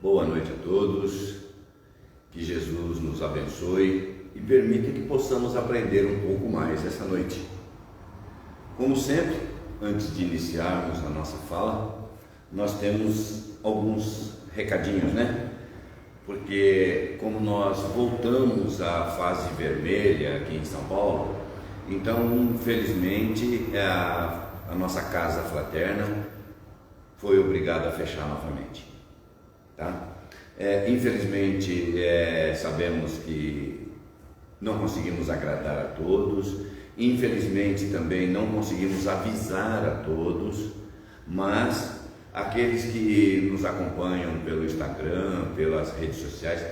Boa noite a todos, que Jesus nos abençoe e permita que possamos aprender um pouco mais essa noite. Como sempre, antes de iniciarmos a nossa fala, nós temos alguns recadinhos, né? Porque como nós voltamos à fase vermelha aqui em São Paulo, então infelizmente a nossa casa fraterna foi obrigada a fechar novamente, tá? Infelizmente sabemos que não conseguimos agradar a todos, infelizmente também não conseguimos avisar a todos, mas aqueles que nos acompanham pelo Instagram, pelas redes sociais,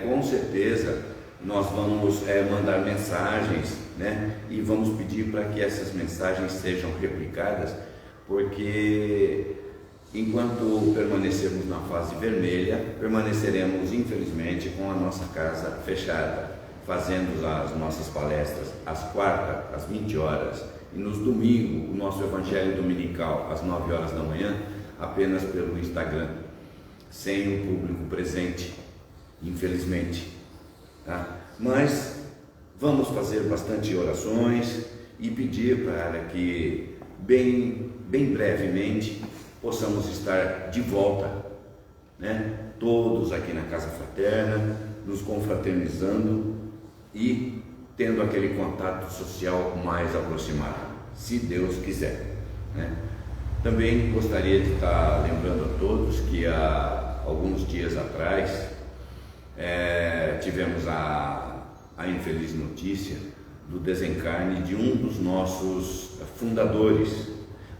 com certeza nós vamos mandar mensagens, né? E vamos pedir para que essas mensagens sejam replicadas, porque enquanto permanecermos na fase vermelha, permaneceremos infelizmente com a nossa casa fechada, fazendo as nossas palestras às quartas, às 20 horas, e nos domingos, o nosso evangelho dominical às 9 horas da manhã, apenas pelo Instagram, sem o público presente, infelizmente, tá? Mas vamos fazer bastante orações e pedir para que bem brevemente possamos estar de volta, né? Todos aqui na Casa Fraterna, nos confraternizando e tendo aquele contato social mais aproximado, se Deus quiser, né? Também gostaria de estar lembrando a todos que há alguns dias atrás tivemos a infeliz notícia do desencarne de um dos nossos fundadores,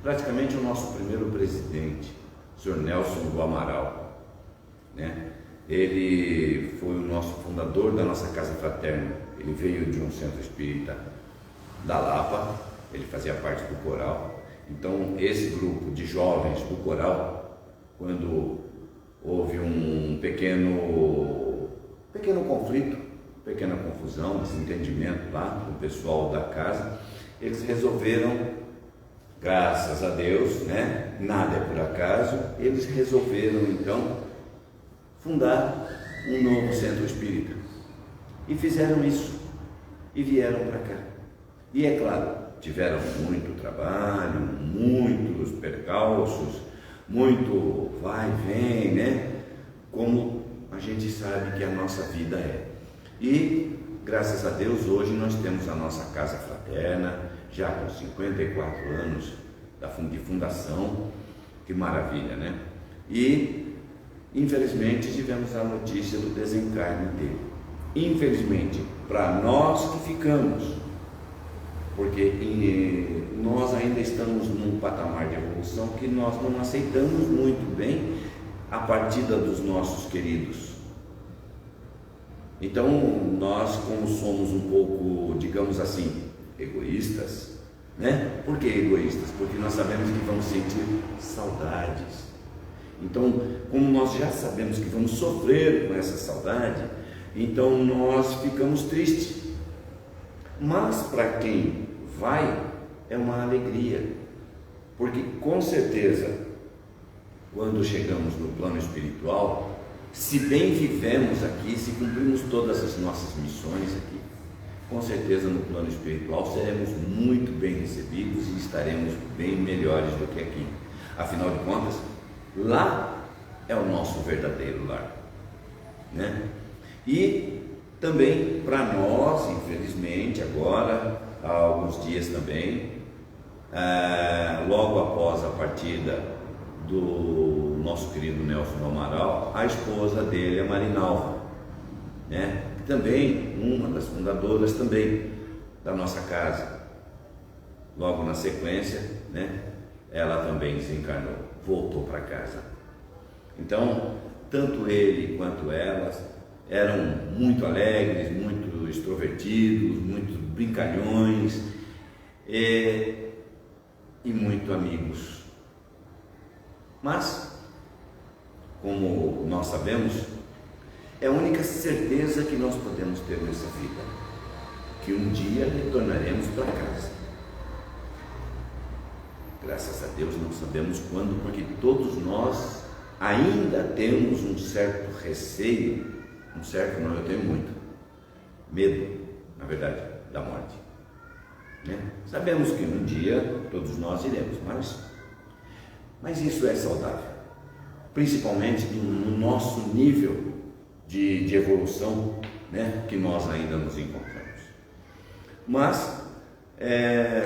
praticamente o nosso primeiro presidente, o Sr. Nelson do Amaral, né? Ele foi o nosso fundador da nossa Casa Fraterna. Ele veio de um centro espírita da Lapa, ele fazia parte do coral. Então esse grupo de jovens do coral, quando houve um pequeno conflito, pequena confusão, desentendimento lá com o pessoal da casa, eles resolveram, graças a Deus, né? Nada é por acaso, eles resolveram então fundar um novo centro espírita. E fizeram isso, e vieram para cá. E é claro, tiveram muito trabalho, muitos percalços, muito vai e vem, né? Como a gente sabe que a nossa vida é. E, graças a Deus, hoje nós temos a nossa Casa Fraterna, já com 54 anos de fundação, que maravilha, né? E, infelizmente, tivemos a notícia do desencarne dele. Infelizmente, para nós que ficamos, porque nós ainda estamos num patamar de evolução que nós não aceitamos muito bem a partida dos nossos queridos. Então, nós, como somos um pouco, digamos assim, egoístas, né? Por que egoístas? Porque nós sabemos que vamos sentir saudades. Então, como nós já sabemos que vamos sofrer com essa saudade, então nós ficamos tristes. Mas para quem vai, é uma alegria, porque com certeza, quando chegamos no plano espiritual, se bem vivemos aqui, se cumprimos todas as nossas missões aqui, com certeza no plano espiritual seremos muito bem recebidos e estaremos bem melhores do que aqui. Afinal de contas, lá é o nosso verdadeiro lar, né? E também para nós, infelizmente, agora, há alguns dias também, logo após a partida do nosso querido Nelson do Amaral, a esposa dele, a Marinalva, né? Também uma das fundadoras também da nossa casa. Logo na sequência, né? Ela também desencarnou, voltou para casa. Então, tanto ele quanto elas eram muito alegres, muito extrovertidos, muito brincalhões e muito amigos. Mas, como nós sabemos, é a única certeza que nós podemos ter nessa vida, que um dia retornaremos para casa. Graças a Deus não sabemos quando, porque todos nós ainda temos um certo receio, um certo não, eu tenho muito, medo, na verdade, da morte. Né? Sabemos que um dia todos nós iremos, mas isso é saudável, principalmente no nosso nível de evolução, né, que nós ainda nos encontramos. Mas,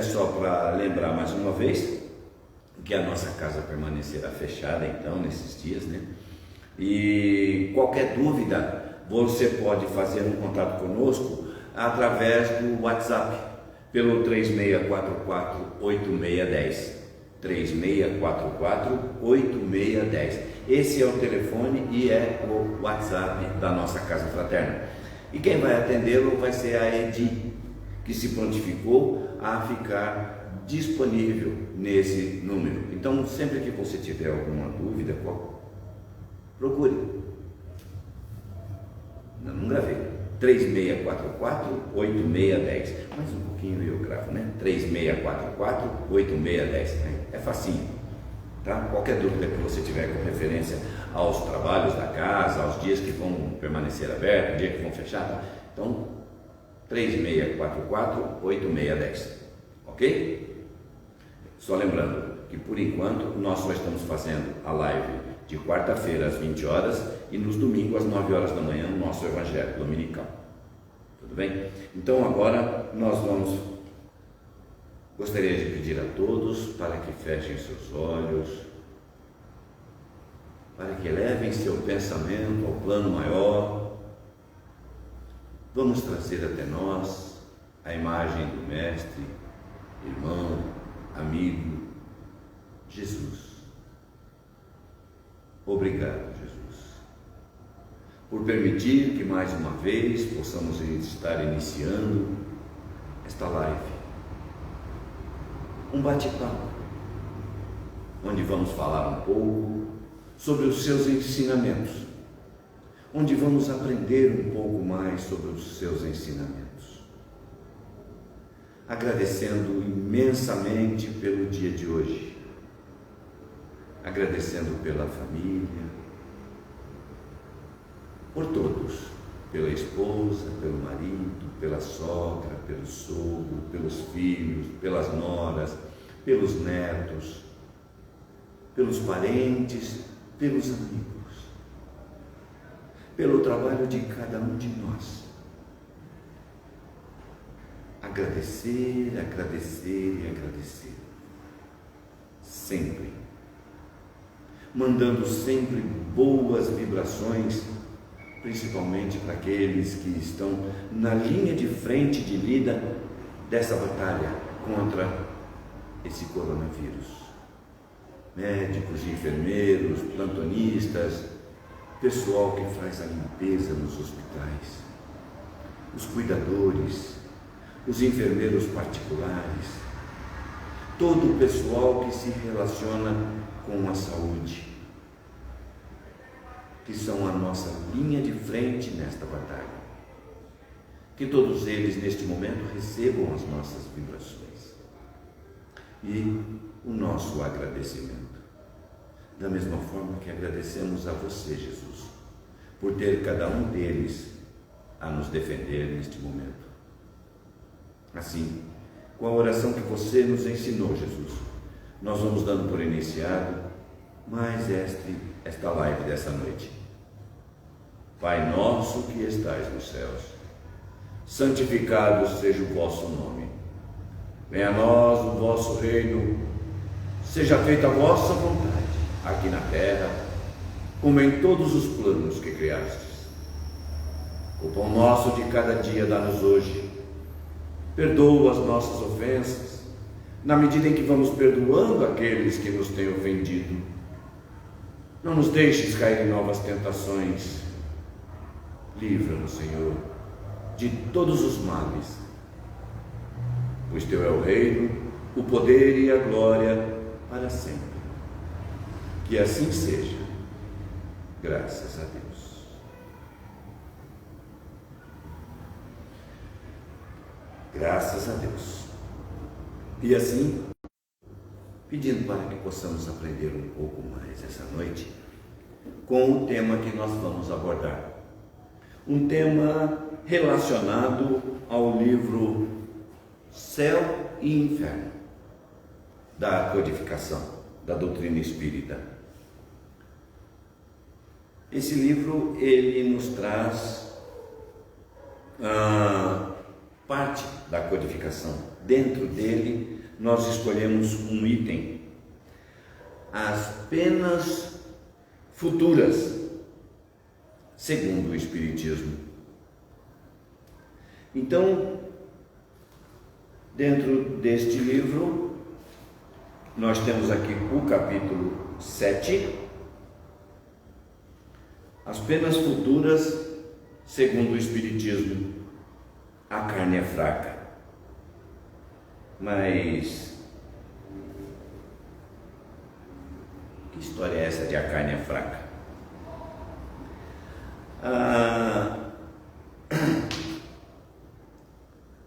só para lembrar mais uma vez, que a nossa casa permanecerá fechada então nesses dias, né? E qualquer dúvida você pode fazer um contato conosco através do WhatsApp pelo 3644-8610 3644-8610. Esse é o telefone e é o WhatsApp da nossa Casa Fraterna. E quem vai atendê-lo vai ser a Edi, que se prontificou a ficar disponível nesse número. Então, sempre que você tiver alguma dúvida, procure. Não gravei. 3644-8610. Mais um pouquinho eu gravo, né? 3644-8610. É facinho, tá? Qualquer dúvida que você tiver com referência aos trabalhos da casa, aos dias que vão permanecer abertos, dias que vão fechar, tá? Então, 3644-8610. Ok? Só lembrando que por enquanto nós só estamos fazendo a live de quarta-feira às 20 horas e nos domingos às 9 horas da manhã no nosso Evangelho Dominical. Tudo bem? Então agora nós gostaria de pedir a todos para que fechem seus olhos, para que elevem seu pensamento ao plano maior. Vamos trazer até nós a imagem do Mestre, irmão, amigo, Jesus. Obrigado, Jesus, por permitir que mais uma vez possamos estar iniciando esta live, um bate-papo, onde vamos falar um pouco sobre os seus ensinamentos, onde vamos aprender um pouco mais sobre os seus ensinamentos, agradecendo imensamente pelo dia de hoje, agradecendo pela família, por todos, pela esposa, pelo marido, pela sogra, pelo sogro, pelos filhos, pelas noras, pelos netos, pelos parentes, pelos amigos, pelo trabalho de cada um de nós. Agradecer, agradecer e agradecer, sempre, mandando sempre boas vibrações, principalmente para aqueles que estão na linha de frente de lida dessa batalha contra esse coronavírus. Médicos, enfermeiros, plantonistas, pessoal que faz a limpeza nos hospitais, os cuidadores, os enfermeiros particulares, todo o pessoal que se relaciona com a saúde, que são a nossa linha de frente nesta batalha. Que todos eles neste momento recebam as nossas vibrações e o nosso agradecimento, da mesma forma que agradecemos a você, Jesus, por ter cada um deles a nos defender neste momento. Assim, com a oração que você nos ensinou, Jesus, nós vamos dando por iniciado mais esta live dessa noite. Pai nosso que estais nos céus, santificado seja o vosso nome. Venha a nós o vosso reino, seja feita a vossa vontade, aqui na terra, como em todos os planos que criastes. O pão nosso de cada dia dá-nos hoje. Perdoa as nossas ofensas, na medida em que vamos perdoando aqueles que nos têm ofendido. Não nos deixes cair em novas tentações. Livra-nos, Senhor, de todos os males, pois Teu é o reino, o poder e a glória para sempre. Que assim seja, graças a Deus. Graças a Deus. E assim, pedindo para que possamos aprender um pouco mais essa noite, com o tema que nós vamos abordar. Um tema relacionado ao livro Céu e Inferno, da codificação, da doutrina espírita. Esse livro, ele nos traz parte da codificação. Dentro dele, nós escolhemos um item: as penas futuras, segundo o Espiritismo. Então, dentro deste livro, nós temos aqui o capítulo 7, as penas futuras, segundo o Espiritismo. A carne é fraca. Mas que história é essa de a carne é fraca?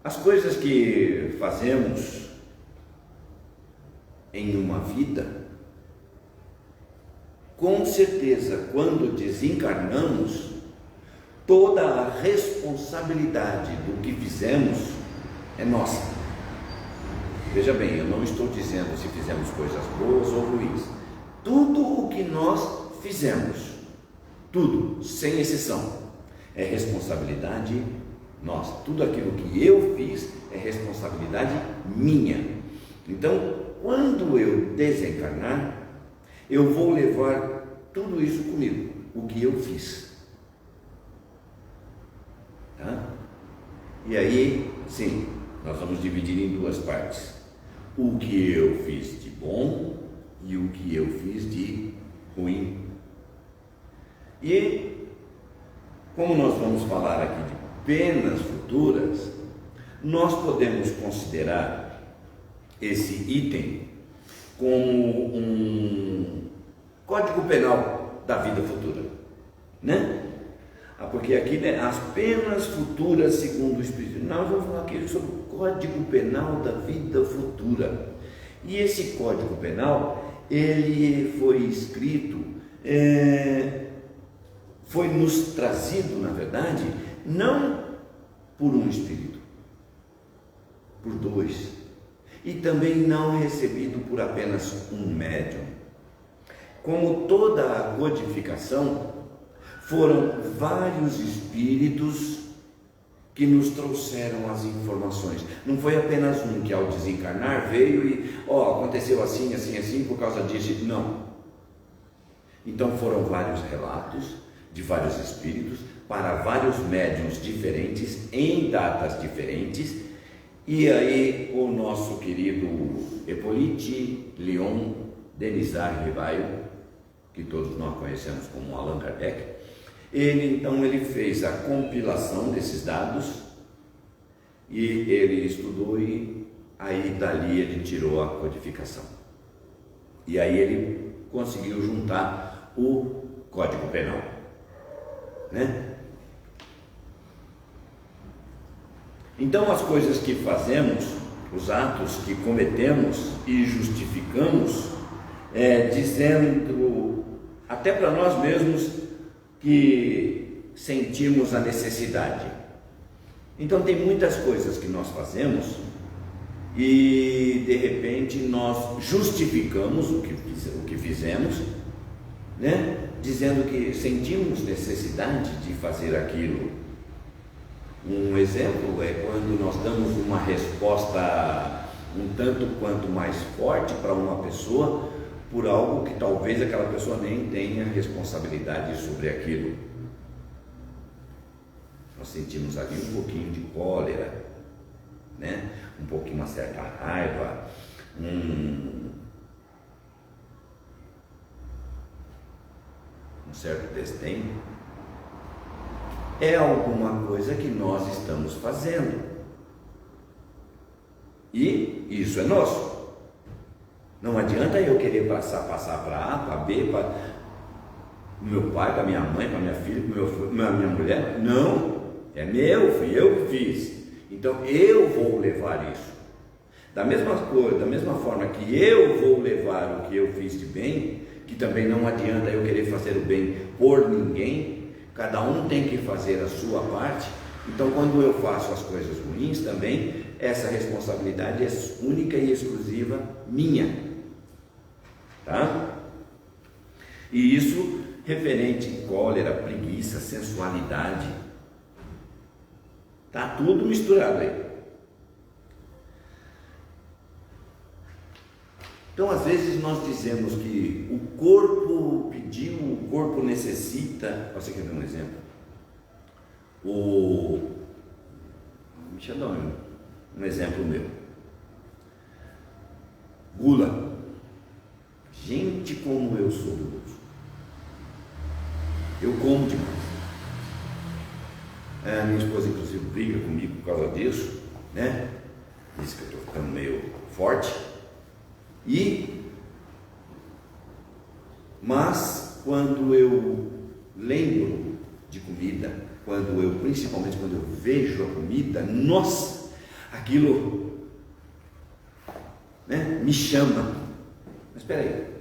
As coisas que fazemos em uma vida, com certeza, quando desencarnamos, toda a responsabilidade do que fizemos é nossa. Veja bem, eu não estou dizendo se fizemos coisas boas ou ruins. Tudo o que nós fizemos, tudo, sem exceção, é responsabilidade nossa. Tudo aquilo que eu fiz é responsabilidade minha. Então, quando eu desencarnar, eu vou levar tudo isso comigo, o que eu fiz. Tá? E aí, sim, nós vamos dividir em duas partes: o que eu fiz de bom e o que eu fiz de ruim. E como nós vamos falar aqui de penas futuras, nós podemos considerar esse item como um código penal da vida futura, né? Porque aqui, né, as penas futuras segundo o Espírito. Nós vamos falar aqui sobre o Código Penal da vida futura. E esse Código Penal, ele foi escrito, foi nos trazido, na verdade, não por um espírito, por dois, e também não recebido por apenas um médium. Como toda a codificação, foram vários espíritos que nos trouxeram as informações. Não foi apenas um que, ao desencarnar, veio e aconteceu assim, assim, assim, por causa disso. Não. Então foram vários relatos de vários espíritos para vários médiuns diferentes, em datas diferentes. E aí o nosso querido Hippolyte Léon Denisard Rivail, que todos nós conhecemos como Allan Kardec, ele fez a compilação desses dados e ele estudou, e aí dali ele tirou a codificação. E aí ele conseguiu juntar o Código Penal, né? Então, as coisas que fazemos, os atos que cometemos e justificamos, dizendo até para nós mesmos que sentimos a necessidade. Então, tem muitas coisas que nós fazemos e de repente nós justificamos o que fizemos, né? Dizendo que sentimos necessidade de fazer aquilo. Um exemplo é quando nós damos uma resposta um tanto quanto mais forte para uma pessoa por algo que talvez aquela pessoa nem tenha responsabilidade sobre aquilo. Nós sentimos ali um pouquinho de cólera, né? Um pouquinho, uma certa raiva, um certo desdém. É alguma coisa que nós estamos fazendo, e isso é nosso. Não adianta eu querer passar para A, para B, para o meu pai, para minha mãe, para minha filha, para minha mulher. Não, é meu, fui eu que fiz. Então eu vou levar isso. Da mesma forma que eu vou levar o que eu fiz de bem, que também não adianta eu querer fazer o bem por ninguém, cada um tem que fazer a sua parte. Então, quando eu faço as coisas ruins também, essa responsabilidade é única e exclusiva minha, tá? E isso referente a cólera, preguiça, sensualidade, tá tudo misturado aí. Então, às vezes nós dizemos que o corpo pediu, o corpo necessita. Você quer ver um exemplo? Deixa eu dar um exemplo meu. Gula. Gente, como eu sou guloso. Eu como demais. A minha esposa, inclusive, briga comigo por causa disso, né? Diz que eu estou ficando meio forte. Mas quando eu lembro de comida, principalmente quando eu vejo a comida, nossa, aquilo, né, me chama. Mas espera aí,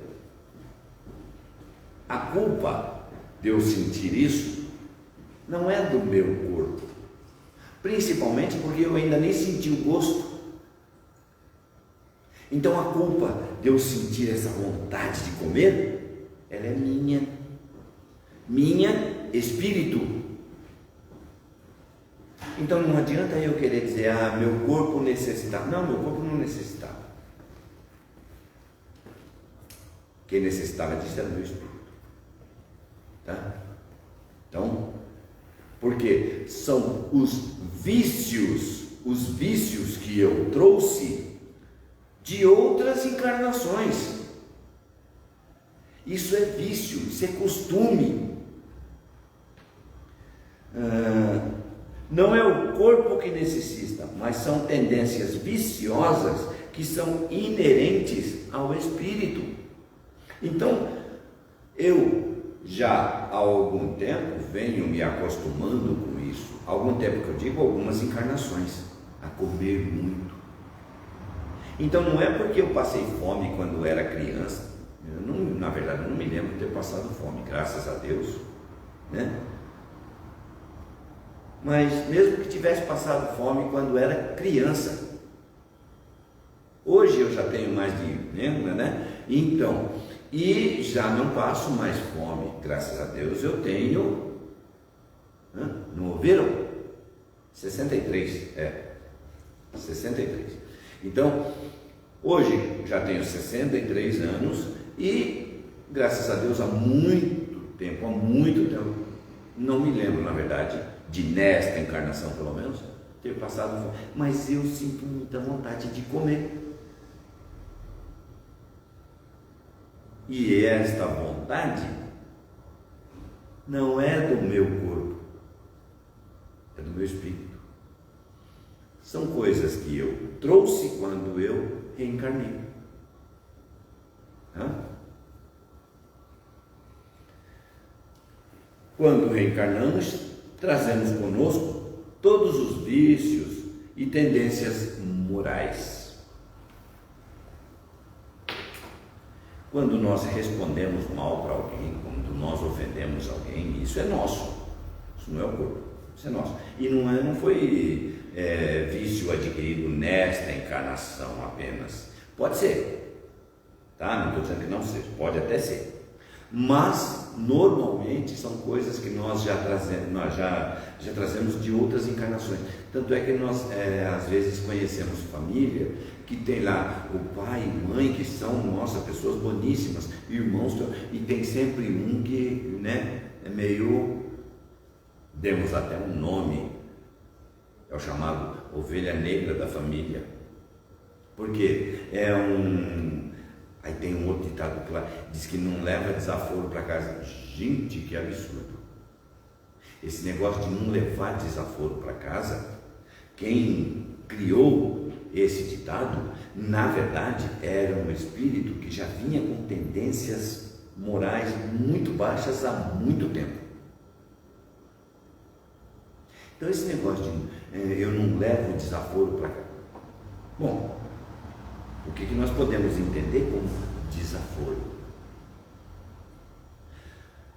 a culpa de eu sentir isso não é do meu corpo, principalmente porque eu ainda nem senti o gosto. Então a culpa de eu sentir essa vontade de comer, ela é minha espírito. Então não adianta eu querer dizer, meu corpo necessitava. Não, meu corpo não necessitava. Quem necessitava disso era o meu espírito, tá? Então, porque são os vícios que eu trouxe de outras encarnações. Isso é vício, isso é costume. Não é o corpo que necessita, mas são tendências viciosas que são inerentes ao espírito. Então, eu já há algum tempo venho me acostumando com isso. Algum tempo que eu digo, algumas encarnações, a comer muito. Então não é porque eu passei fome quando era criança, na verdade eu não me lembro de ter passado fome, graças a Deus, né? Mas mesmo que tivesse passado fome quando era criança, hoje eu já tenho mais dinheiro, né? Então, e já não passo mais fome, graças a Deus. Eu tenho, não ouviram? 63, 63. Então, hoje já tenho 63 anos e, graças a Deus, há muito tempo, não me lembro, na verdade, de nesta encarnação, pelo menos, ter passado fome, mas eu sinto muita vontade de comer. E esta vontade não é do meu corpo, é do meu espírito. São coisas que eu trouxe quando eu reencarnei. Quando reencarnamos, trazemos conosco todos os vícios e tendências morais. Quando nós respondemos mal para alguém, quando nós ofendemos alguém, isso é nosso. Isso não é o corpo, isso é nosso. E não foi vício adquirido nesta encarnação apenas. Pode ser, tá? Não estou dizendo que não seja, pode até ser. Mas normalmente são coisas que nós já trazemos de outras encarnações. Tanto é que nós às vezes conhecemos família que tem lá o pai e mãe que são, nossa, pessoas boníssimas, irmãos, e tem sempre um que, né, é meio, demos até um nome, é o chamado ovelha negra da família, porque aí tem um outro ditado que lá diz que não leva desaforo para casa. Gente, que absurdo! Esse negócio de não levar desaforo para casa, quem criou esse ditado, na verdade, era um espírito que já vinha com tendências morais muito baixas há muito tempo. Então esse negócio de eu não levo desaforo para casa. Bom, o que nós podemos entender como desaforo?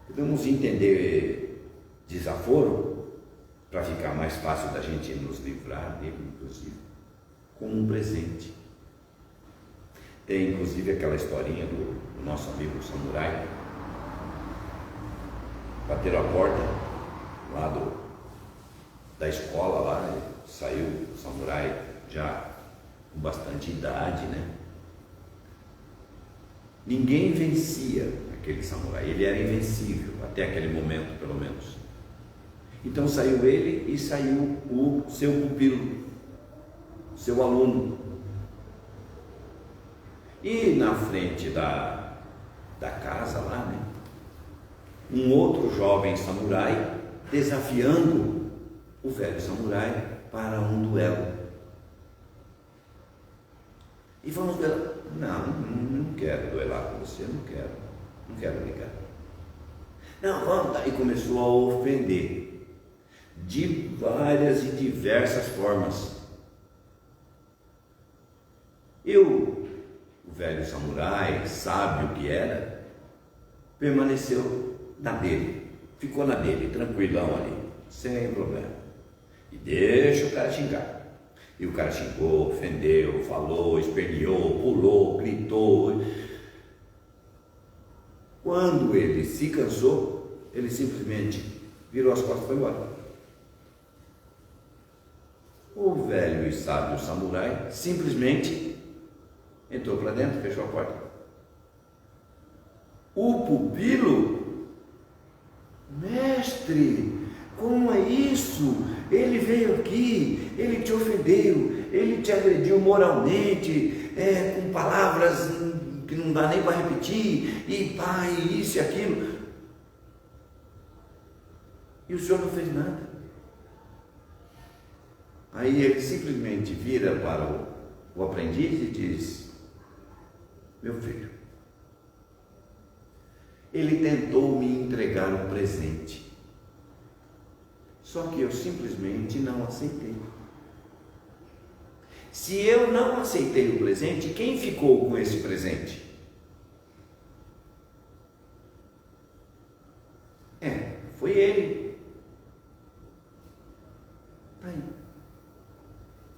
Podemos entender desaforo para ficar mais fácil da gente nos livrar dele, inclusive, como um presente. Tem inclusive aquela historinha do nosso amigo samurai. Bateram a porta lá da escola lá, ele saiu, o samurai já com bastante idade, né? Ninguém vencia aquele samurai, ele era invencível, até aquele momento pelo menos. Então saiu ele e saiu o seu pupilo, seu aluno. E na frente da casa lá, né, um outro jovem samurai desafiando o velho samurai para um duelo. E vamos duelar. Não quero duelar com você, não quero brigar. Não, vamos. E começou a ofender de várias e diversas formas. O velho samurai, sábio que era, permaneceu na dele, ficou na dele, tranquilão ali, sem problema. E deixa o cara xingar. E o cara xingou, ofendeu, falou, esperneou, pulou, gritou. Quando ele se cansou, ele simplesmente virou as costas e foi embora. O velho e sábio samurai simplesmente entrou para dentro, fechou a porta. O pupilo, mestre, como é isso? Ele veio aqui, ele te ofendeu, ele te agrediu moralmente, com palavras que não dá nem para repetir, e pai, isso e aquilo. E o senhor não fez nada. Aí ele simplesmente vira para o aprendiz e diz: meu filho, ele tentou me entregar um presente, só que eu simplesmente não aceitei. Se eu não aceitei o presente, quem ficou com esse presente? Foi ele.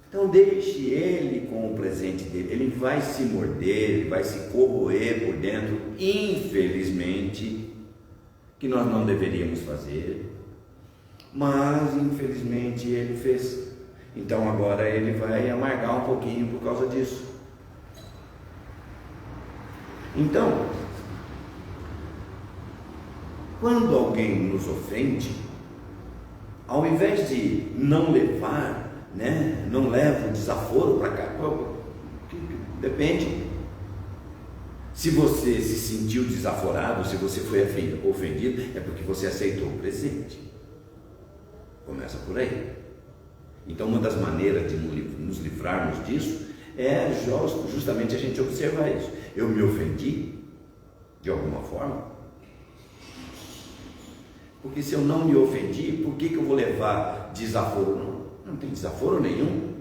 Então deixe ele com o presente dele. Ele vai se morder, ele vai se corroer por dentro, infelizmente, que nós não deveríamos fazer. Mas infelizmente ele fez. Então agora ele vai amargar um pouquinho por causa disso. Então, quando alguém nos ofende, ao invés de não levar, não leva o desaforo para cá, depende. Se você se sentiu desaforado, se você foi ofendido, é porque você aceitou o presente. Começa por aí. Então uma das maneiras de nos livrarmos disso é justamente a gente observar isso. Eu me ofendi de alguma forma? Porque se eu não me ofendi, por que eu vou levar desaforo? Não tem desaforo nenhum.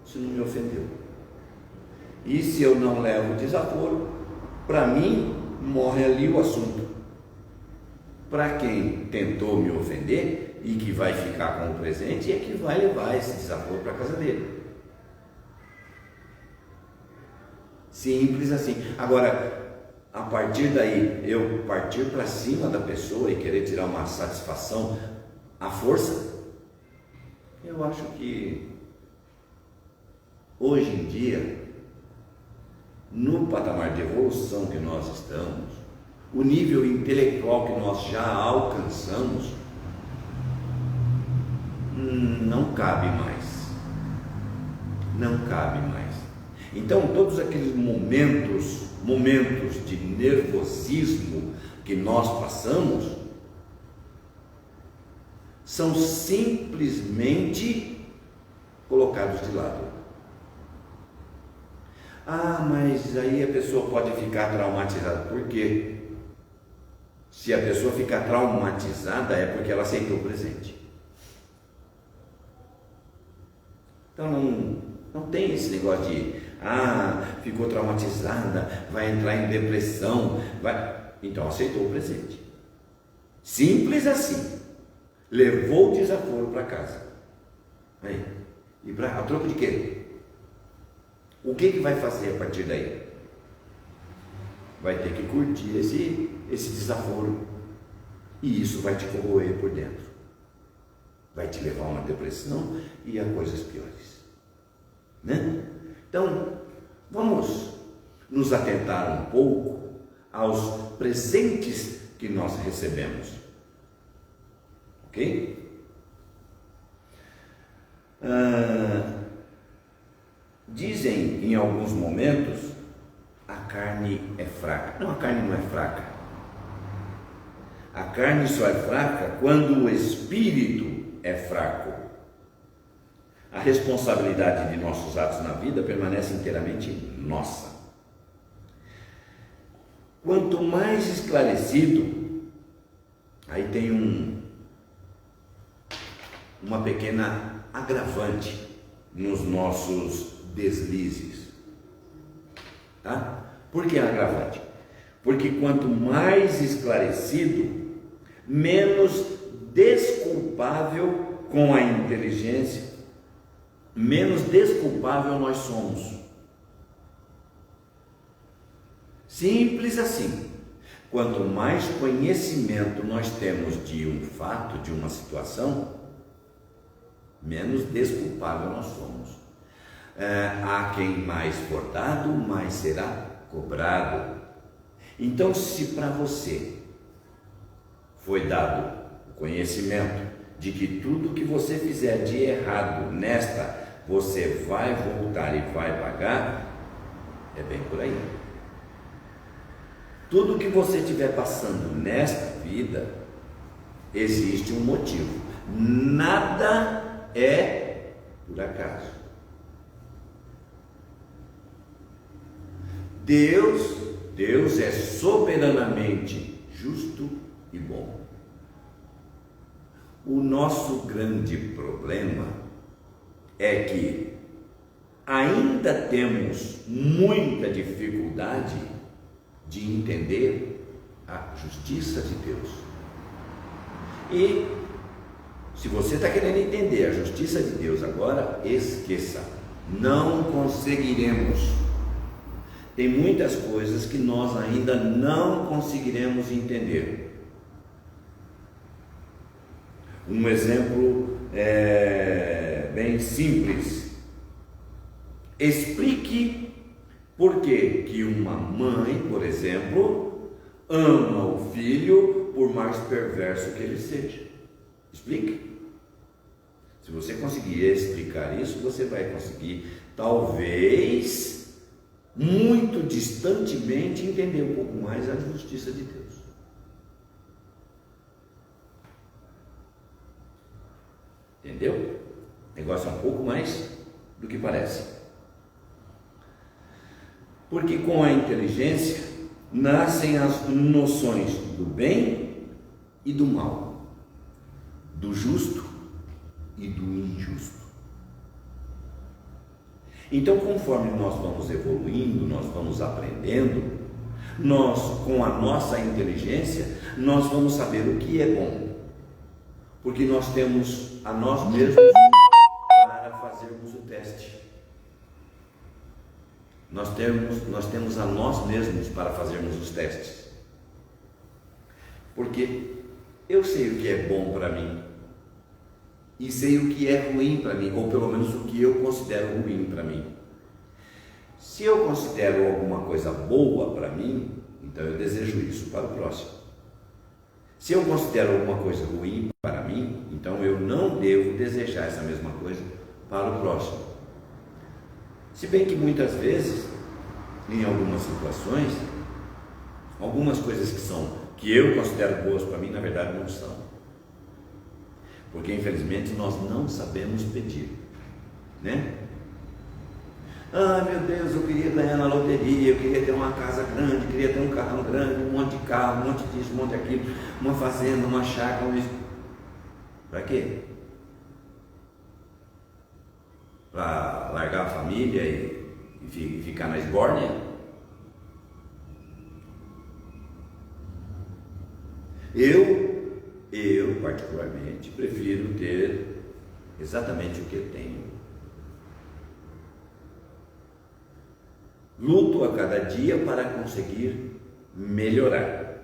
Isso não me ofendeu. E se eu não levo desaforo, para mim morre ali o assunto. Para quem tentou me ofender e que vai ficar com o presente, é que vai levar esse desaforo para a casa dele. Simples assim. Agora, a partir daí, eu partir para cima da pessoa e querer tirar uma satisfação à força, eu acho que hoje em dia, no patamar de evolução que nós estamos, o nível intelectual que nós já alcançamos, não cabe mais. Não cabe mais. Então, todos aqueles momentos de nervosismo que nós passamos, são simplesmente colocados de lado. Mas aí a pessoa pode ficar traumatizada. Por quê? Se a pessoa ficar traumatizada, é porque ela aceitou o presente. Então não tem esse negócio de ficou traumatizada, vai entrar em depressão, vai. então aceitou o presente. Simples assim. Levou o desaforo para casa. Aí. E a troco de quê? O que vai fazer a partir daí? Vai ter que curtir esse desaforo. E isso vai te corroer por dentro. Vai te levar a uma depressão e a coisas piores. Né? Então, vamos nos atentar um pouco aos presentes que nós recebemos. Ok? Dizem em alguns momentos, a carne é fraca. Não, a carne não é fraca. A carne só é fraca quando o espírito é fraco. A responsabilidade de nossos atos na vida permanece inteiramente nossa. Quanto mais esclarecido, aí tem uma pequena agravante nos nossos deslizes. Tá? Por que agravante? Porque quanto mais esclarecido, menos desculpável com a inteligência, menos desculpável nós somos. Simples assim. Quanto mais conhecimento nós temos de um fato, de uma situação, menos desculpável nós somos. A quem mais for dado, mais será cobrado. Então, se para você foi dado o conhecimento de que tudo que você fizer de errado nesta, você vai voltar e vai pagar, é bem por aí. Tudo que você estiver passando nesta vida, existe um motivo. Nada é por acaso. Deus é soberanamente justo e bom. O nosso grande problema é que ainda temos muita dificuldade de entender a justiça de Deus. E se você está querendo entender a justiça de Deus agora, esqueça, não conseguiremos. Tem muitas coisas que nós ainda não conseguiremos entender. Um exemplo bem simples. Explique por que uma mãe, por exemplo, ama o filho por mais perverso que ele seja. Explique. Se você conseguir explicar isso, você vai conseguir, talvez, muito distantemente, entender um pouco mais a justiça de Deus. Entendeu? O negócio é um pouco mais do que parece. Porque com a inteligência nascem as noções do bem e do mal, do justo e do injusto. Então, conforme nós vamos evoluindo, nós vamos aprendendo, nós, com a nossa inteligência, nós vamos saber o que é bom, porque nós temos a nós mesmos para fazermos o teste. Nós temos a nós mesmos para fazermos os testes. Porque eu sei o que é bom para mim e sei o que é ruim para mim, ou pelo menos o que eu considero ruim para mim. Se eu considero alguma coisa boa para mim, então eu desejo isso para o próximo. Se eu considero alguma coisa ruim para mim, então eu não devo desejar essa mesma coisa para o próximo. Se bem que muitas vezes, em algumas situações, algumas coisas que eu considero boas para mim, na verdade não são. Porque infelizmente nós não sabemos pedir, né? Ah, meu Deus, eu queria ganhar na loteria, eu queria ter uma casa grande, queria ter um carrão grande, um monte de carro, um monte disso, um monte daquilo, uma fazenda, uma chácara, para quê? Para largar a família e ficar na esbórnia? Eu particularmente prefiro ter exatamente o que eu tenho. Luto a cada dia para conseguir melhorar.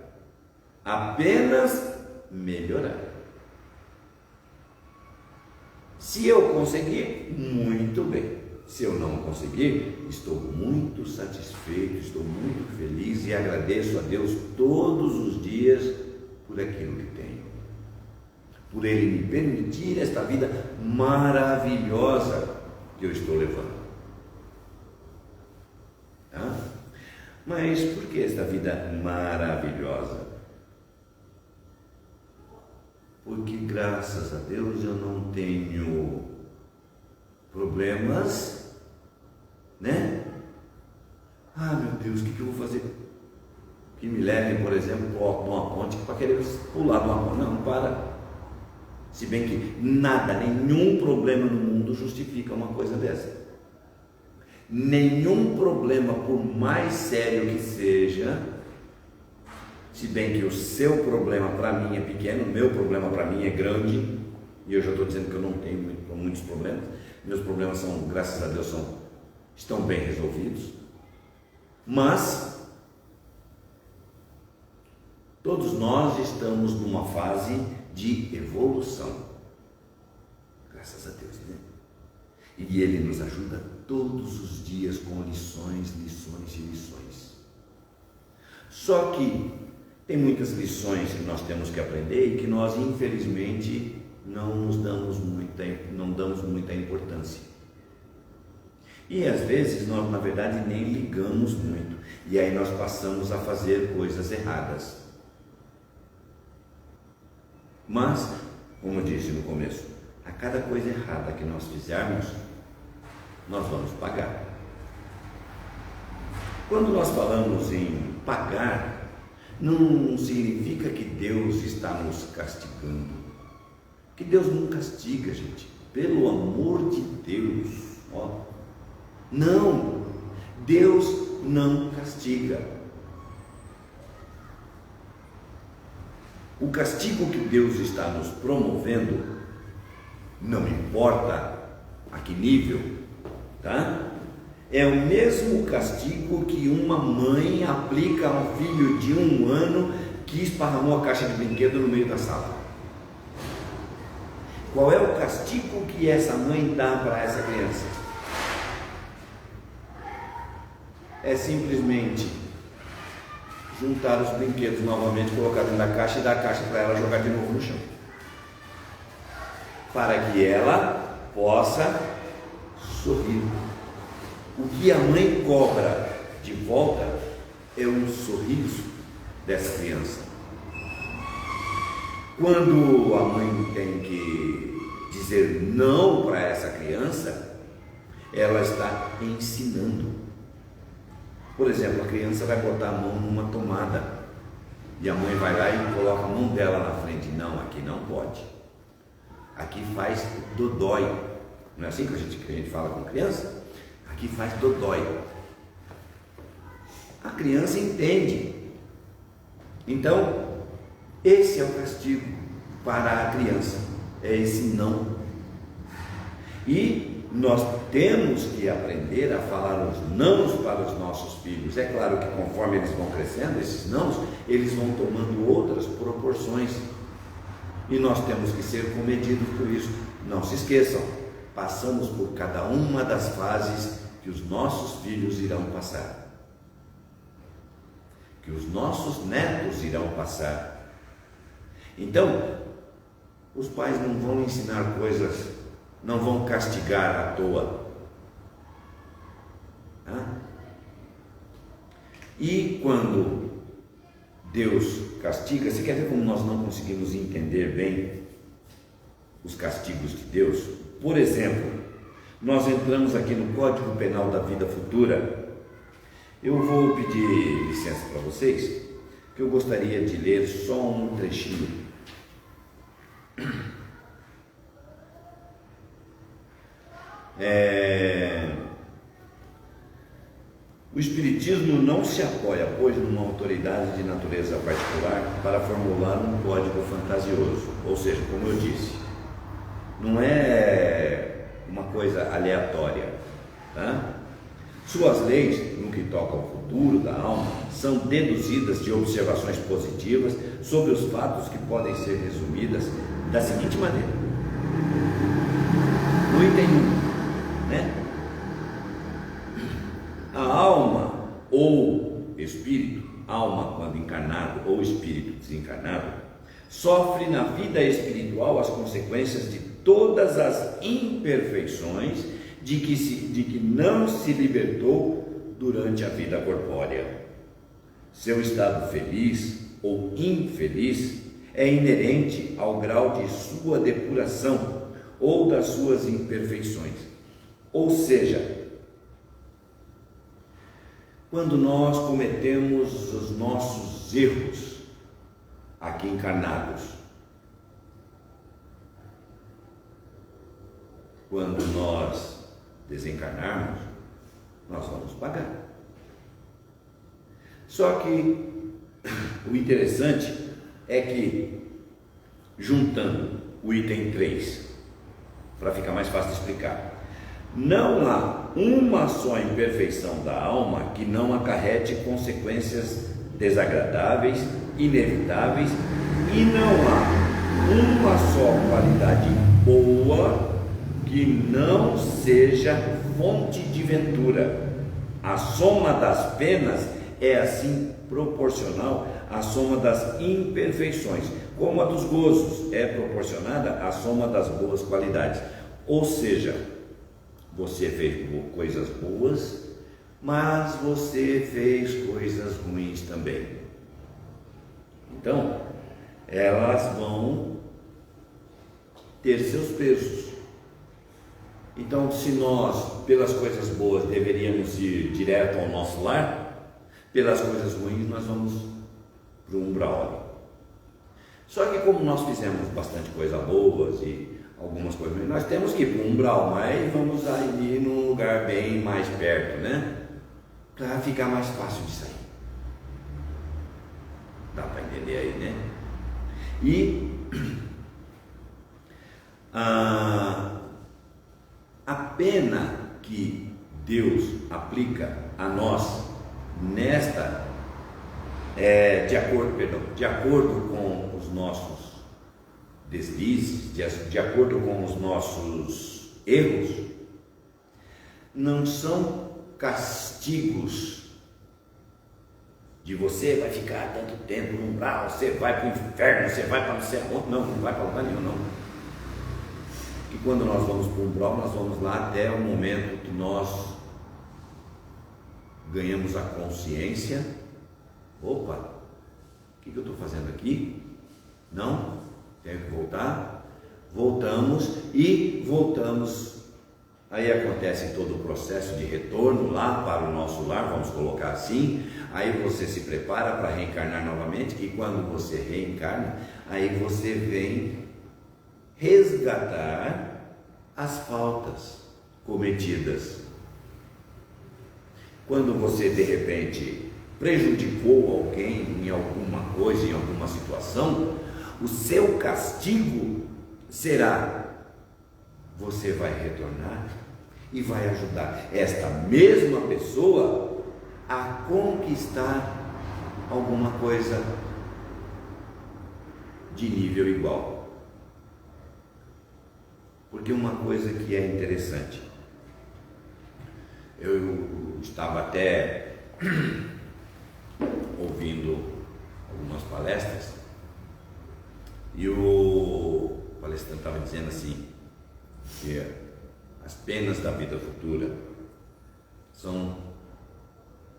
Apenas melhorar. Se eu conseguir, muito bem. Se eu não conseguir, estou muito satisfeito, estou muito feliz e agradeço a Deus todos os dias por aquilo que tenho. Por Ele me permitir esta vida maravilhosa que eu estou levando. Tá? Mas por que esta vida maravilhosa? Porque graças a Deus eu não tenho problemas, né? Ah, meu Deus, o que eu vou fazer? Que me levem, por exemplo, numa ponte para querer pular de uma ponte. Não, para. Se bem que nada, nenhum problema no mundo justifica uma coisa dessa. Nenhum problema, por mais sério que seja, se bem que o seu problema para mim é pequeno, o meu problema para mim é grande, e eu já estou dizendo que eu não tenho muitos problemas, meus problemas são, graças a Deus, estão bem resolvidos, mas todos nós estamos numa fase de evolução, graças a Deus, né? E Ele nos ajuda todos os dias com lições. Só que tem muitas lições que nós temos que aprender e que nós, infelizmente, não damos muita importância. E às vezes nós, na verdade, nem ligamos muito. E aí nós passamos a fazer coisas erradas. Mas, como eu disse no começo, a cada coisa errada que nós fizermos, nós vamos pagar. Quando nós falamos em pagar, não significa que Deus está nos castigando. Que Deus não castiga, gente. Pelo amor de Deus. Ó. Não, Deus não castiga. O castigo que Deus está nos promovendo, não importa a que nível, tá? É o mesmo castigo que uma mãe aplica a um filho de 1 ano que esparramou a caixa de brinquedo no meio da sala. Qual é o castigo que essa mãe dá para essa criança? É simplesmente juntar os brinquedos novamente, colocar dentro da caixa e dar a caixa para ela jogar de novo no chão, para que ela possa sorrir. O que a mãe cobra de volta é um sorriso dessa criança. Quando a mãe tem que dizer não para essa criança, ela está ensinando. Por exemplo, a criança vai botar a mão numa tomada e a mãe vai lá e coloca a mão dela na frente. Não, aqui não pode. Aqui faz dodói. Não é assim que a gente fala com criança? Aqui faz dodói. A criança entende. Então, esse é o castigo para a criança. É esse não. E nós temos que aprender a falar os nãos para os nossos filhos. É claro que conforme eles vão crescendo, esses nãos, eles vão tomando outras proporções. E nós temos que ser comedidos por isso. Não se esqueçam, passamos por cada uma das fases que os nossos filhos irão passar. Que os nossos netos irão passar. Então, os pais não vão ensinar coisas, não vão castigar à toa. E quando Deus castiga, você quer ver como nós não conseguimos entender bem os castigos de Deus? Por exemplo, nós entramos aqui no Código Penal da Vida Futura. Eu vou pedir licença para vocês, que eu gostaria de ler só um trechinho. O Espiritismo não se apoia, pois, numa autoridade de natureza particular para formular um código fantasioso. Ou seja, como eu disse, não é uma coisa aleatória, tá? Suas leis, no que toca ao futuro da alma, são deduzidas de observações positivas sobre os fatos que podem ser resumidas da seguinte maneira. No item 1, né? A alma ou espírito, alma quando encarnado ou espírito desencarnado, sofre na vida espiritual as consequências de todas as imperfeições de que não se libertou durante a vida corpórea. Seu estado feliz ou infeliz é inerente ao grau de sua depuração ou das suas imperfeições. Ou seja, quando nós cometemos os nossos erros aqui encarnados, quando nós desencarnarmos, nós vamos pagar. Só que o interessante é que, juntando o item 3, para ficar mais fácil de explicar, não há uma só imperfeição da alma que não acarrete consequências desagradáveis, inevitáveis, e não há uma só qualidade boa que não seja fonte de ventura. A soma das penas é assim proporcional à soma das imperfeições, como a dos gozos é proporcionada à soma das boas qualidades. Ou seja, você fez coisas boas, mas você fez coisas ruins também. Então, elas vão ter seus pesos. Então, se nós, pelas coisas boas, deveríamos ir direto ao nosso lar, pelas coisas ruins, nós vamos para o umbral. Só que como nós fizemos bastante coisa boas e algumas coisas ruins, nós temos que ir para o umbral, mas vamos ali num lugar bem mais perto, né? Para ficar mais fácil de sair. Dá para entender aí, né? E a pena que Deus aplica a nós nesta de acordo com os nossos deslizes, de acordo com os nossos erros, não são castigos de você vai ficar tanto tempo no umbral, você vai para o inferno, você vai para não sei aonde. Não vai para lugar nenhum, não. E quando nós vamos para o umbral, nós vamos lá até o momento que nós ganhamos a consciência. Opa, o que eu estou fazendo aqui? Não, tenho que voltar. Voltamos. Aí acontece todo o processo de retorno lá para o nosso lar, vamos colocar assim. Aí você se prepara para reencarnar novamente, e quando você reencarna, aí você vem resgatar as faltas cometidas. Quando você de repente prejudicou alguém em alguma coisa, em alguma situação, o seu castigo será: você vai retornar e vai ajudar esta mesma pessoa a conquistar alguma coisa de nível igual. Porque uma coisa que é interessante, eu estava até ouvindo algumas palestras e o palestrante estava dizendo assim, que as penas da vida futura são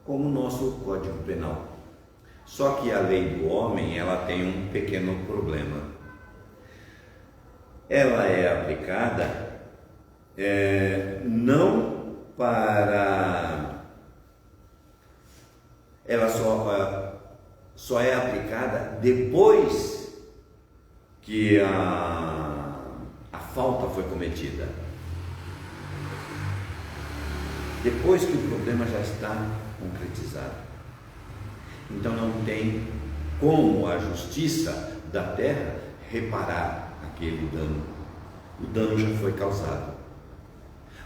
como o nosso Código Penal. Só que a lei do homem, ela tem um pequeno problema. Ela é aplicada não para... Ela só é aplicada depois que a falta foi cometida. Depois que o problema já está concretizado. Então não tem como a justiça da terra reparar aquele dano. O dano já foi causado.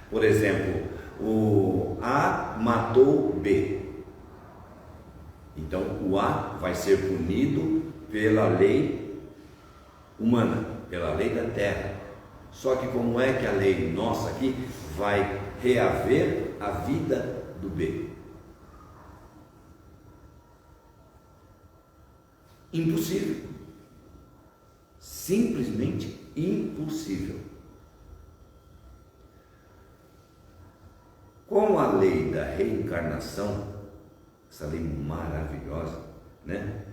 Por exemplo, o A matou o B. Então o A vai ser punido pela lei humana, pela lei da terra. Só que como é que a lei nossa aqui vai reaver a vida do B? Impossível. Simplesmente impossível. Com a lei da reencarnação, essa lei maravilhosa, né?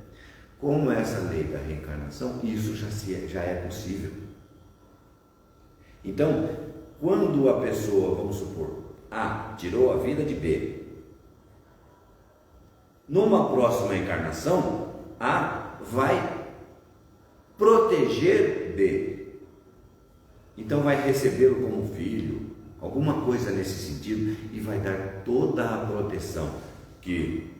Com essa lei da reencarnação, isso já é possível. Então, quando a pessoa, vamos supor, A tirou a vida de B, numa próxima encarnação, A vai proteger B. Então vai recebê-lo como filho, alguma coisa nesse sentido, e vai dar toda a proteção que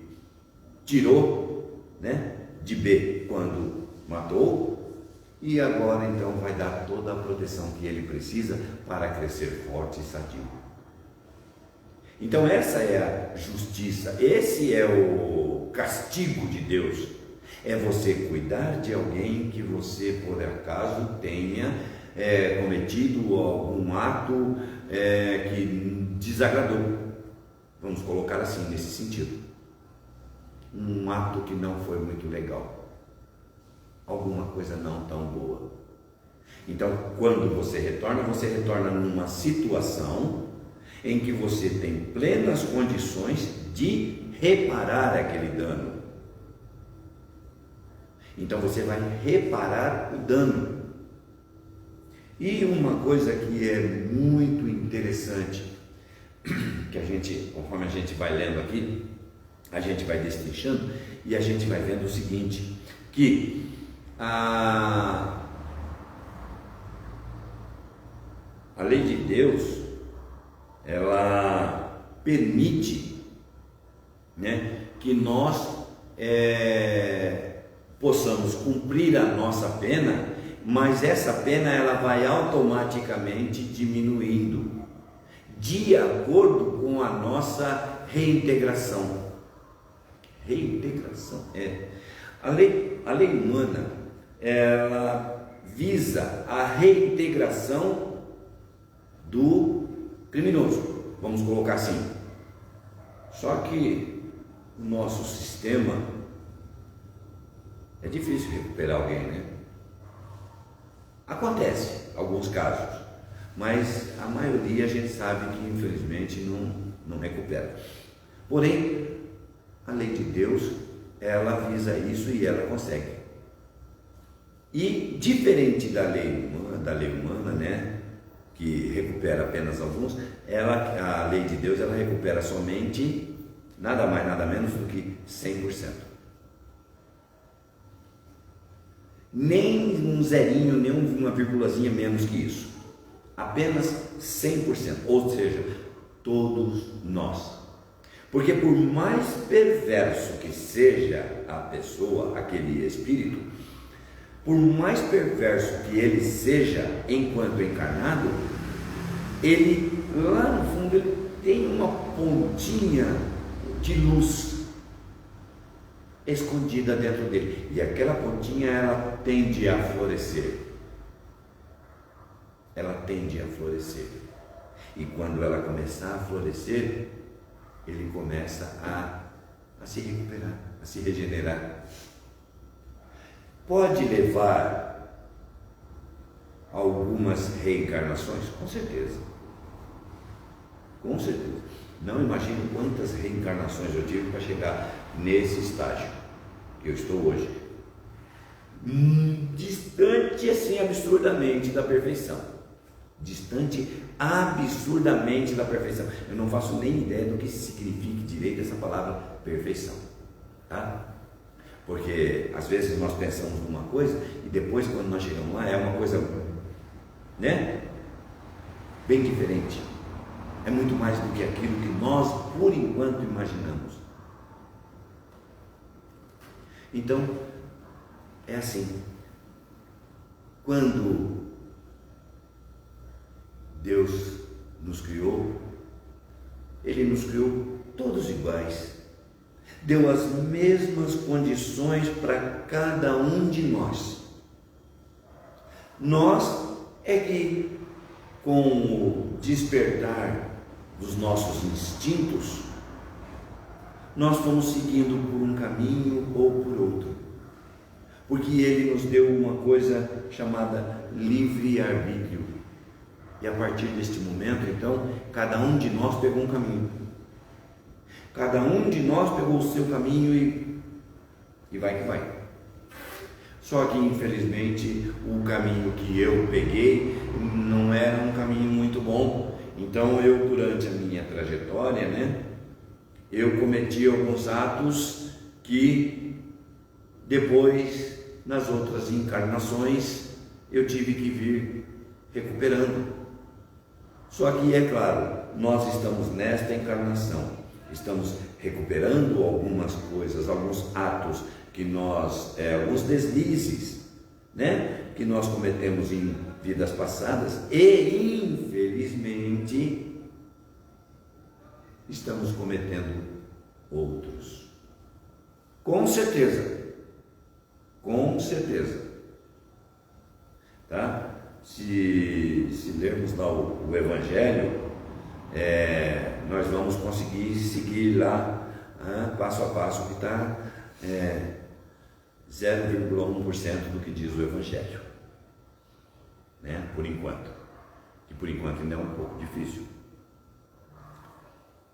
tirou, né, de B quando matou, e agora então vai dar toda a proteção que ele precisa para crescer forte e sadio. Então essa é a justiça, esse é o castigo de Deus. É você cuidar de alguém que você por acaso tenha cometido algum ato que desagradou. Vamos colocar assim, nesse sentido. Um ato que não foi muito legal. Alguma coisa não tão boa. Então, quando você retorna numa situação em que você tem plenas condições de reparar aquele dano. Então você vai reparar o dano. E uma coisa que é muito interessante, que a gente, conforme a gente vai lendo aqui, a gente vai destrinchando e a gente vai vendo o seguinte, que a lei de Deus, ela permite, né, que nós possamos cumprir a nossa pena, mas essa pena ela vai automaticamente diminuindo, de acordo com a nossa reintegração. Reintegração, a lei humana, ela visa a reintegração do criminoso, vamos colocar assim. Só que o nosso sistema é difícil recuperar alguém, né? Acontece alguns casos, mas a maioria a gente sabe que infelizmente não recupera. Porém, a lei de Deus, ela visa isso e ela consegue. E diferente da lei humana, né, que recupera apenas alguns, a lei de Deus, ela recupera somente nada mais, nada menos do que 100%. Nem um zerinho, nem uma virgulazinha menos que isso. Apenas 100%, ou seja, todos nós. Porque por mais perverso que seja a pessoa, aquele espírito, por mais perverso que ele seja enquanto encarnado, ele, lá no fundo, ele tem uma pontinha de luz escondida dentro dele, e aquela pontinha ela tende a florescer. Ela tende a florescer, e quando ela começar a florescer, ele começa a se recuperar, a se regenerar. Pode levar algumas reencarnações? Com certeza. Com certeza. Não imagino quantas reencarnações eu tive para chegar nesse estágio que eu estou hoje. Distante assim absurdamente da perfeição. Distante absurdamente da perfeição. Eu não faço nem ideia do que significa direito essa palavra perfeição, tá? Porque às vezes nós pensamos numa coisa e depois quando nós chegamos lá é uma coisa, né, bem diferente. É muito mais do que aquilo que nós por enquanto imaginamos. Então, é assim, quando Deus nos criou, Ele nos criou todos iguais, deu as mesmas condições para cada um de nós. Nós é que, com o despertar dos nossos instintos, nós fomos seguindo por um caminho ou por outro, porque Ele nos deu uma coisa chamada livre-arbítrio, e a partir deste momento, então, cada um de nós pegou um caminho, cada um de nós pegou o seu caminho e vai que vai. Só que, infelizmente, o caminho que eu peguei não era um caminho muito bom. Então, eu, durante a minha trajetória, eu cometi alguns atos que depois, nas outras encarnações, eu tive que vir recuperando. Só que, é claro, nós estamos nesta encarnação, estamos recuperando algumas coisas, alguns atos que nós, alguns deslizes, que nós cometemos em vidas passadas, e infelizmente estamos cometendo outros. Com certeza, tá? Se lermos lá o Evangelho, nós vamos conseguir seguir lá, passo a passo, que está 0,1% do que diz o Evangelho, por enquanto, que por enquanto ainda é um pouco difícil,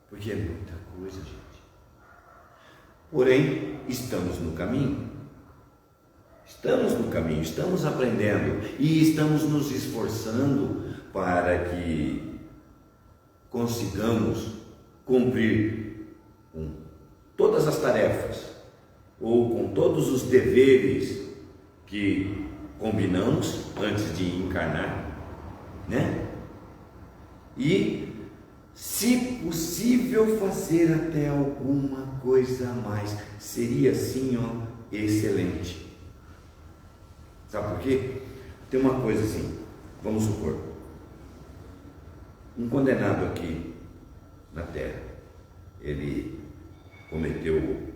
porque é muita coisa, gente. Porém, estamos no caminho, estamos aprendendo e estamos nos esforçando para que consigamos cumprir com todas as tarefas ou com todos os deveres que combinamos antes de encarnar, E, se possível, fazer até alguma coisa a mais. Seria assim, excelente. Sabe por quê? Tem uma coisa assim, vamos supor, um condenado aqui na Terra, ele cometeu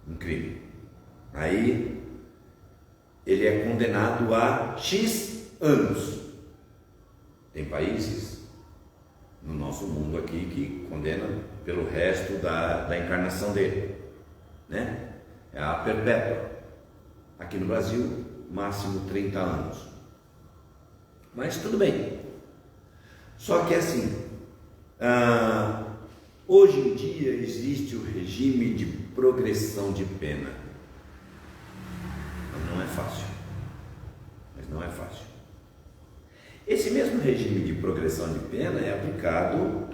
um crime, aí ele é condenado a X anos. Tem países no nosso mundo aqui que condenam pelo resto da encarnação dele, É a perpétua. Aqui no Brasil, máximo 30 anos. Mas tudo bem. Só que assim, hoje em dia existe o regime de progressão de pena. Mas não é fácil. Esse mesmo regime de progressão de pena é aplicado,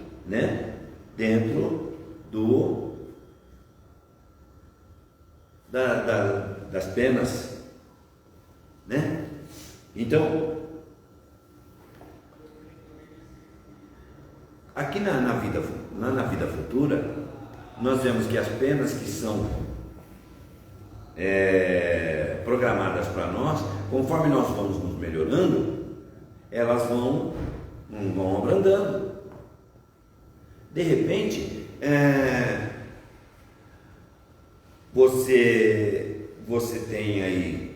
dentro das penas, Então, aqui na vida futura, nós vemos que as penas que são programadas para nós, conforme nós vamos nos melhorando, elas vão abrandando. De repente, você tem aí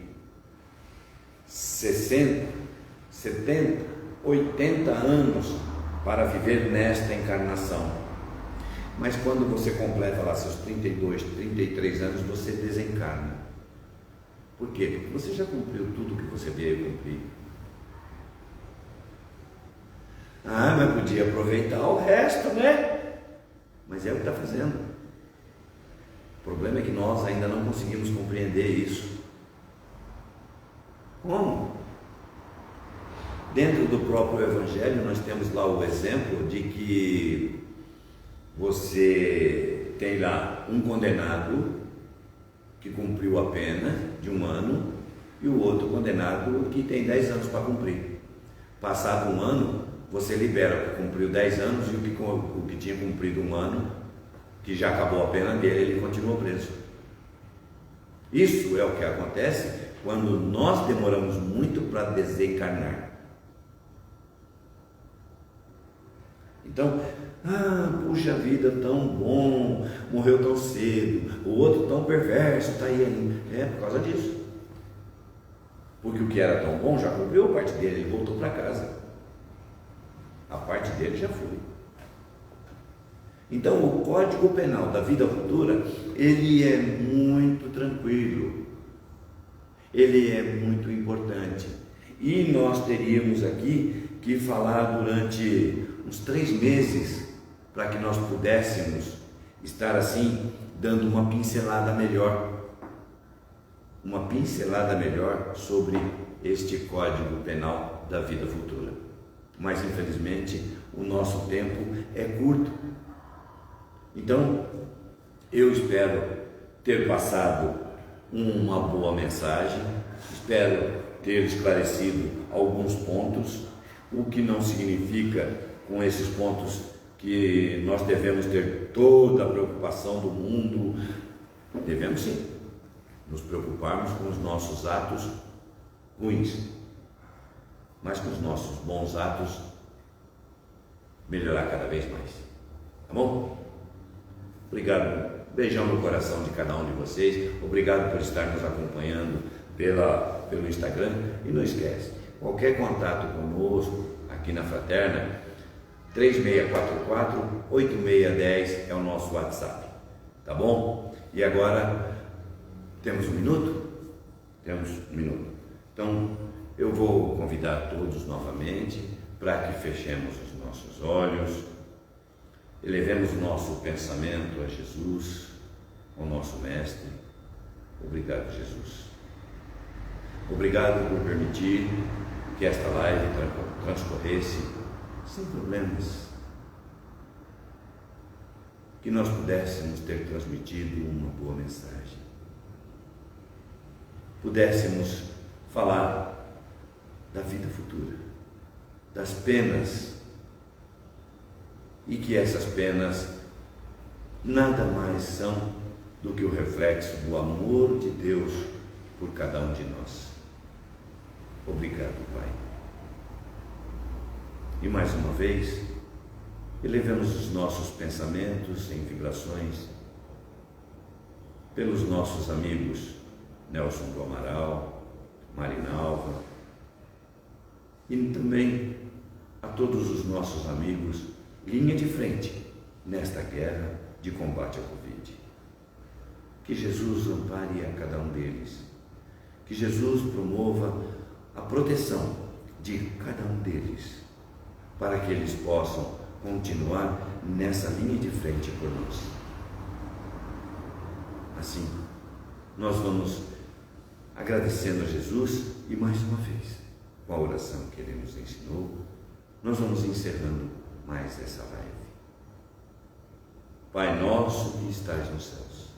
60, 70, 80 anos para viver nesta encarnação. Mas quando você completa lá seus 32, 33 anos, você desencarna. Por quê? Porque você já cumpriu tudo que você veio cumprir. Mas podia aproveitar o resto, Mas é o que está fazendo. O problema é que nós ainda não conseguimos compreender isso. Como? Dentro do próprio Evangelho, nós temos lá o exemplo de que você tem lá um condenado que cumpriu a pena de 1 ano e o outro condenado que tem 10 anos para cumprir. Passado 1 ano, você libera o que cumpriu 10 anos e o que tinha cumprido 1 ano, que já acabou a pena dele, ele continua preso. Isso é o que acontece quando nós demoramos muito para desencarnar. Então, puxa vida, tão bom, morreu tão cedo, o outro tão perverso, está aí ainda. É por causa disso. Porque o que era tão bom já cumpriu a parte dele, ele voltou para casa. A parte dele já foi. Então, o Código Penal da vida futura, ele é muito tranquilo, ele é muito importante. E nós teríamos aqui que falar durante uns 3 meses, para que nós pudéssemos estar assim, dando uma pincelada melhor sobre este Código Penal da vida futura. Mas infelizmente o nosso tempo é curto. Então eu espero ter passado uma boa mensagem, espero ter esclarecido alguns pontos, o que não significa com esses pontos que nós devemos ter toda a preocupação do mundo. Devemos sim nos preocuparmos com os nossos atos ruins, mas com os nossos bons atos melhorar cada vez mais. Tá bom? Obrigado, beijão no coração de cada um de vocês. Obrigado por estar nos acompanhando pelo Instagram. E não esquece, qualquer contato conosco aqui na Fraterna, 3644-8610 é o nosso WhatsApp, tá bom? E agora, temos um minuto? Temos um minuto. Então, eu vou convidar todos novamente para que fechemos os nossos olhos, elevemos o nosso pensamento a Jesus, ao nosso Mestre. Obrigado, Jesus. Obrigado por permitir que esta live transcorresse sem problemas, que nós pudéssemos ter transmitido uma boa mensagem, pudéssemos falar da vida futura, das penas, e que essas penas nada mais são do que o reflexo do amor de Deus por cada um de nós. Obrigado, Pai. E mais uma vez, elevemos os nossos pensamentos em vibrações pelos nossos amigos Nelson do Amaral, Marinalva, e também a todos os nossos amigos linha de frente nesta guerra de combate ao Covid. Que Jesus ampare a cada um deles, que Jesus promova a proteção de cada um deles, para que eles possam continuar nessa linha de frente por nós. Assim, nós vamos agradecendo a Jesus e mais uma vez, com a oração que Ele nos ensinou, nós vamos encerrando mais essa live. Pai nosso que estais nos céus,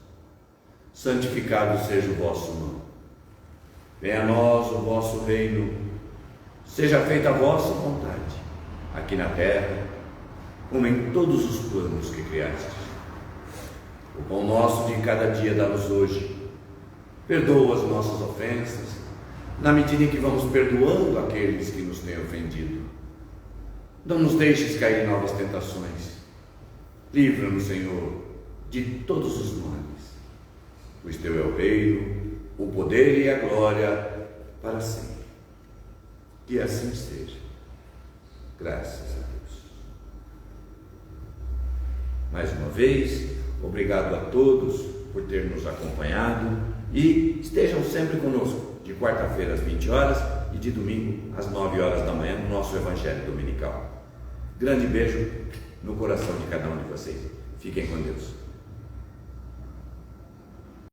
santificado seja o vosso nome. Venha a nós o vosso reino, seja feita a vossa vontade, aqui na terra, como em todos os planos que criastes. O pão nosso de cada dia dá-nos hoje. Perdoa as nossas ofensas, na medida em que vamos perdoando aqueles que nos têm ofendido. Não nos deixes cair em novas tentações. Livra-nos, Senhor, de todos os males, pois Teu é o reino, o poder e a glória para sempre. Que assim seja. Graças a Deus. Mais uma vez, obrigado a todos por ter nos acompanhado e estejam sempre conosco, de quarta-feira às 20 horas e de domingo às 9 horas da manhã no nosso Evangelho Dominical. Grande beijo no coração de cada um de vocês. Fiquem com Deus.